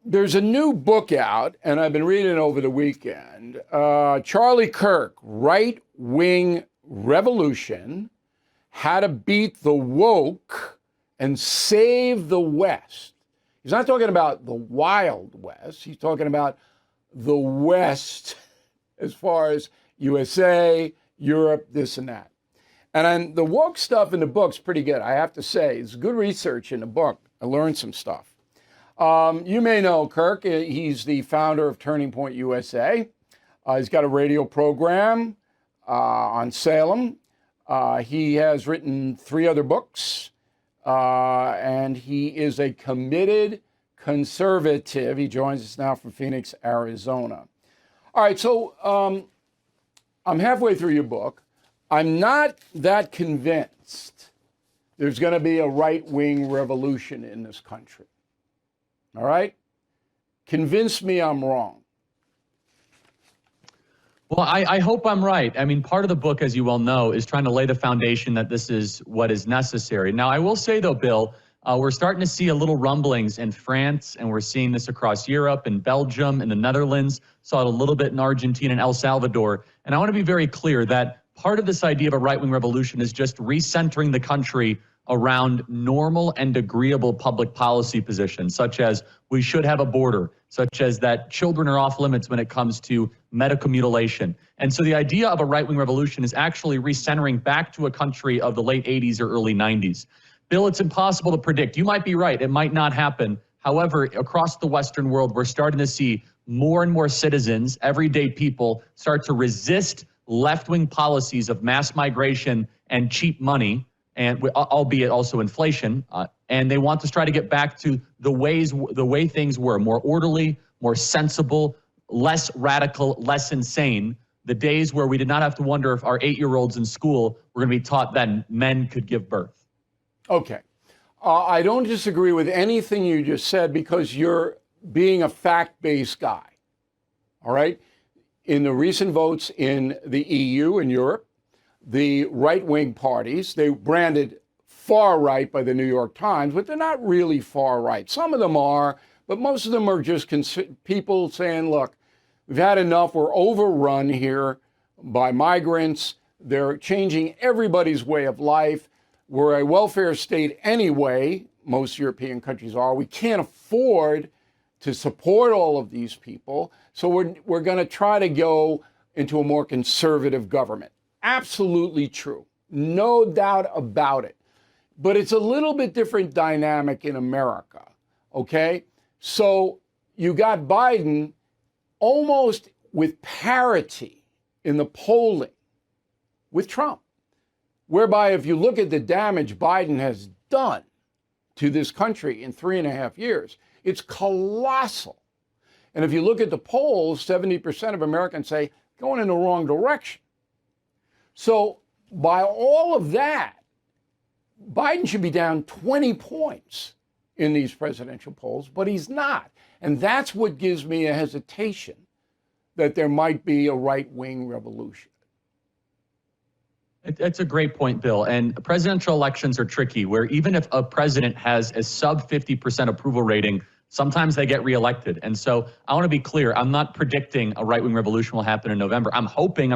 There's a new book out, and I've been reading it over the weekend. Charlie Kirk, Right Wing Revolution, How to Beat the Woke and Save the West. He's not talking about the Wild West. He's talking about the West as far as USA, Europe, this and that. And then the woke stuff in the book's pretty good, I have to say. It's good research in the book. I learned some stuff. You may know Kirk. He's the founder of Turning Point USA. He's got a radio program on Salem. He has written 3 other books, and he is a committed conservative. He joins us now from Phoenix, Arizona. All right, so I'm halfway through your book. I'm not that convinced there's going to be a right-wing revolution in this country. All right? Convince me I'm wrong. Well, I hope I'm right. I mean, part of the book, as you well know, is trying to lay the foundation that this is what is necessary. Now, I will say, though, Bill, we're starting to see a little rumblings in France, and we're seeing this across Europe and Belgium and the Netherlands. Saw it a little bit in Argentina and El Salvador. And I want to be very clear that part of this idea of a right-wing revolution is just recentering the country around normal and agreeable public policy positions, such as we should have a border, such as that children are off limits when it comes to medical mutilation. And so the idea of a right-wing revolution is actually recentering back to a country of the late 80s or early 90s. Bill, it's impossible to predict. You might be right. It might not happen. However, across the Western world, we're starting to see more and more citizens, everyday people, start to resist left-wing policies of mass migration and cheap money, and albeit also inflation, and they want to try to get back to the way things were, more orderly, more sensible, less radical, less insane. The days where we did not have to wonder if our 8-year-olds in school were going to be taught that men could give birth. Okay. I don't disagree with anything you just said because you're being a fact-based guy. All right? In the recent votes in the EU and Europe, the right-wing parties, they branded far right by the New York Times, but they're not really far right. Some of them are, but most of them are just people saying, look, we've had enough. We're overrun here by migrants. They're changing everybody's way of life. We're a welfare state anyway. Most European countries are. We can't afford to support all of these people. So we're going to try to go into a more conservative government. Absolutely true. No doubt about it. But it's a little bit different dynamic in America, okay? So you got Biden almost with parity in the polling with Trump, whereby if you look at the damage Biden has done to this country in 3.5 years, it's colossal. And if you look at the polls, 70% of Americans say going in the wrong direction. So by all of that, Biden should be down 20 points in these presidential polls, but he's not. And that's what gives me a hesitation that there might be a right-wing revolution. It's a great point, Bill. And presidential elections are tricky, where even if a president has a sub 50% approval rating, sometimes they get reelected. And so I want to be clear, I'm not predicting a right-wing revolution will happen in November. I'm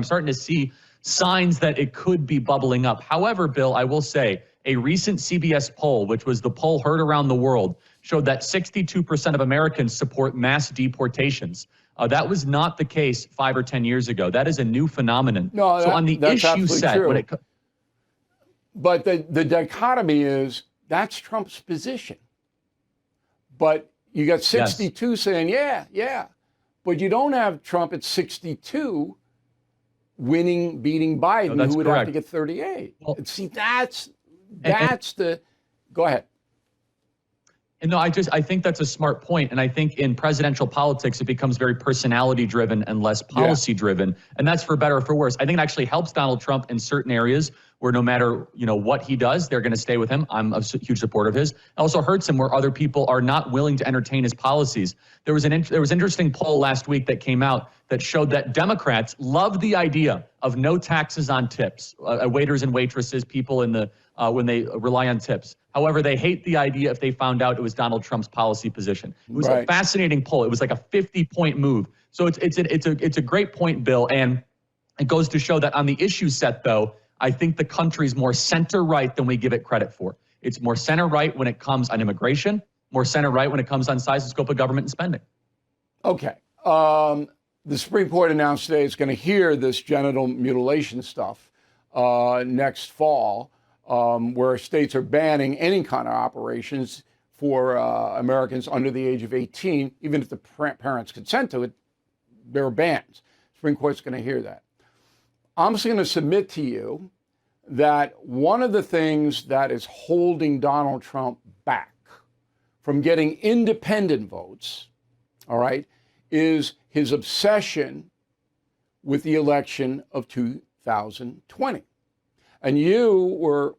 starting to see signs that it could be bubbling up. However, Bill, I will say a recent CBS poll, which was the poll heard around the world, showed that 62% of Americans support mass deportations. That was not the case 5 or 10 years ago. That is a new phenomenon. No, so on the issue set, when it but the dichotomy is that's Trump's position. But you got 62 saying, yeah. But you don't have Trump at 62 beating Biden, who would have to get 38. Well, see, that's the, go ahead. And no, I think that's a smart point. And I think in presidential politics, it becomes very personality driven and less policy driven. And that's for better or for worse. I think it actually helps Donald Trump in certain areas where no matter, what he does, they're going to stay with him. I'm a huge supporter of his. It also hurts him where other people are not willing to entertain his policies. There was an interesting poll last week that came out that showed that Democrats love the idea of no taxes on tips, waiters and waitresses, people in the when they rely on tips. However, they hate the idea if they found out it was Donald Trump's policy position. It was a fascinating poll. It was like a 50-point move. So it's a great point, Bill, and it goes to show that on the issue set, though, I think the country's more center-right than we give it credit for. It's more center-right when it comes on immigration, more center-right when it comes on size and scope of government and spending. Okay. The Supreme Court announced today it's going to hear this genital mutilation stuff next fall, where states are banning any kind of operations for Americans under the age of 18. Even if the parents consent to it, there are bans. Supreme Court's going to hear that. I'm just going to submit to you that one of the things that is holding Donald Trump back from getting independent votes, all right, is his obsession with the election of 2020. And you were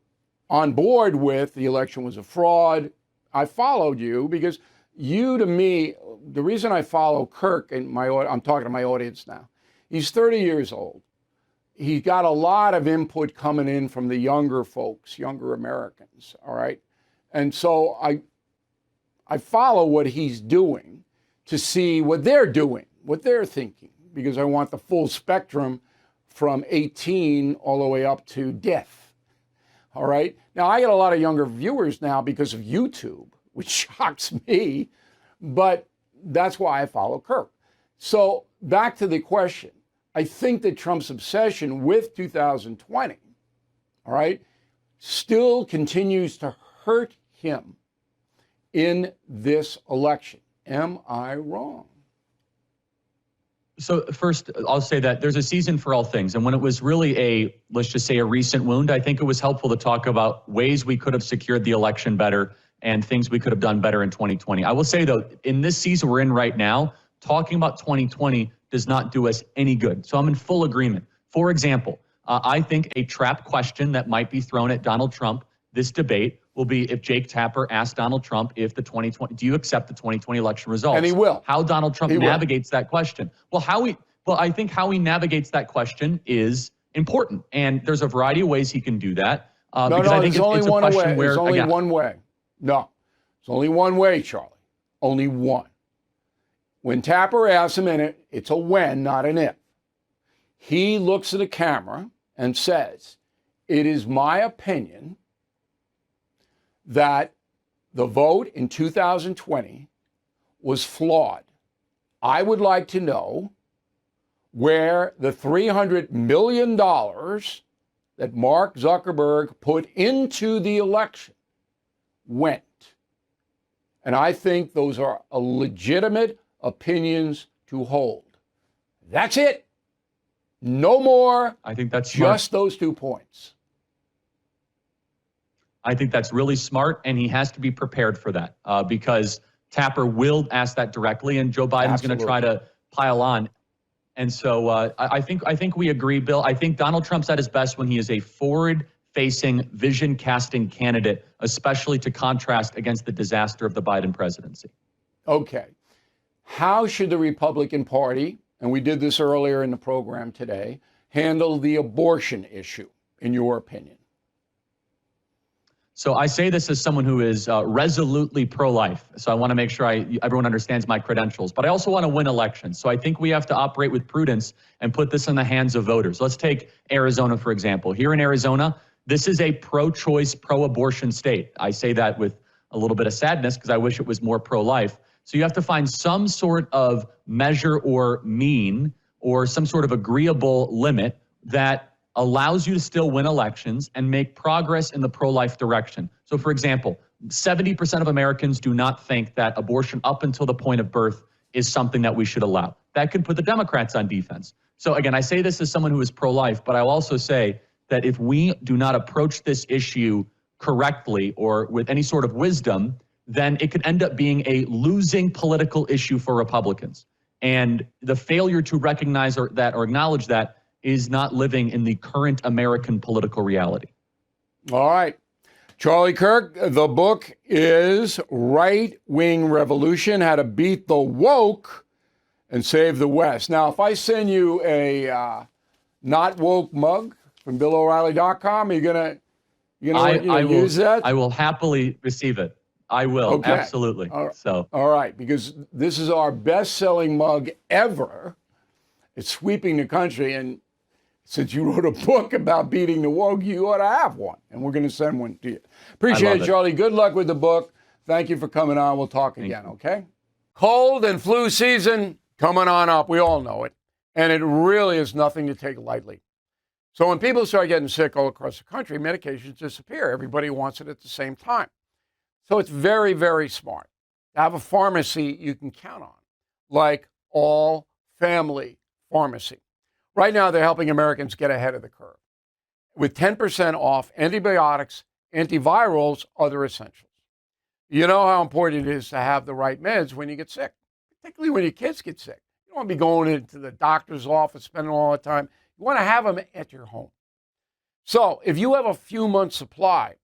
on board with the election was a fraud. I followed you because you, to me, the reason I follow Kirk, and I'm talking to my audience now, he's 30 years old. He got a lot of input coming in from the younger folks, younger Americans, all right? And so I follow what he's doing to see what they're doing, what they're thinking, because I want the full spectrum from 18 all the way up to death, all right? Now, I get a lot of younger viewers now because of YouTube, which shocks me, but that's why I follow Kirk. So back to the question. I think that Trump's obsession with 2020, all right, still continues to hurt him in this election. Am I wrong? So first, I'll say that there's a season for all things. And when it was really let's just say a recent wound, I think it was helpful to talk about ways we could have secured the election better and things we could have done better in 2020. I will say, though, in this season we're in right now, talking about 2020 does not do us any good. So I'm in full agreement. For example, I think a trap question that might be thrown at Donald Trump this debate will be if Jake Tapper asked Donald Trump if do you accept the 2020 election results? And he will. How Donald Trump navigates that question. Well, I think how he navigates that question is important. And there's a variety of ways he can do that. Because I think it's a question where, there's only one way. No, it's only one way, Charlie. Only one. When Tapper asks him, and it's a when, not an if, he looks at the camera and says, "It is my opinion that the vote in 2020 was flawed. I would like to know where the $300 million that Mark Zuckerberg put into the election went." And I think those are a legitimate opinions to hold. That's it. No more. I think that's just those 2 points. I think that's really smart, and he has to be prepared for that because Tapper will ask that directly, and Joe Biden's going to try to pile on. And so I think we agree, Bill. I think Donald Trump's at his best when he is a forward-facing, vision-casting candidate, especially to contrast against the disaster of the Biden presidency. Okay. How should the Republican Party, and we did this earlier in the program today, handle the abortion issue, in your opinion? So I say this as someone who is resolutely pro-life. So I want to make sure everyone understands my credentials. But I also want to win elections. So I think we have to operate with prudence and put this in the hands of voters. Let's take Arizona, for example. Here in Arizona, this is a pro-choice, pro-abortion state. I say that with a little bit of sadness because I wish it was more pro-life. So you have to find some sort of measure or mean or some sort of agreeable limit that allows you to still win elections and make progress in the pro-life direction. So, for example, 70% of Americans do not think that abortion up until the point of birth is something that we should allow. That could put the Democrats on defense. So, again, I say this as someone who is pro-life, but I'll also say that if we do not approach this issue correctly or with any sort of wisdom, then it could end up being a losing political issue for Republicans. And the failure to recognize or acknowledge that is not living in the current American political reality. All right. Charlie Kirk, the book is Right-Wing Revolution, How to Beat the Woke and Save the West. Now, if I send you a not woke mug from BillO'Reilly.com, are you gonna use that? I will happily receive it. I will, Okay. absolutely. All right, because this is our best-selling mug ever. It's sweeping the country, and since you wrote a book about beating the woke, you ought to have one, and we're going to send one to you. Appreciate it, Charlie. Good luck with the book. Thank you for coming on. We'll talk again, okay? Cold and flu season coming on up. We all know it, and it really is nothing to take lightly. So when people start getting sick all across the country, medications disappear. Everybody wants it at the same time. So it's very, very smart to have a pharmacy you can count on, like All Family Pharmacy. Right now, they're helping Americans get ahead of the curve with 10% off antibiotics, antivirals, other essentials. You know how important it is to have the right meds when you get sick, particularly when your kids get sick. You don't want to be going into the doctor's office, spending all the time. You want to have them at your home. So if you have a few months' supply,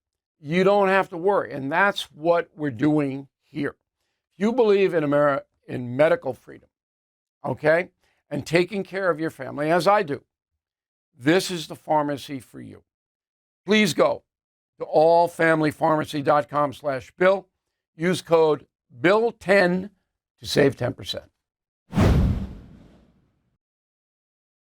you don't have to worry. And that's what we're doing here. If you believe in medical freedom, okay, and taking care of your family, as I do, this is the pharmacy for you. Please go to allfamilypharmacy.com/Bill. Use code BILL10 to save 10%.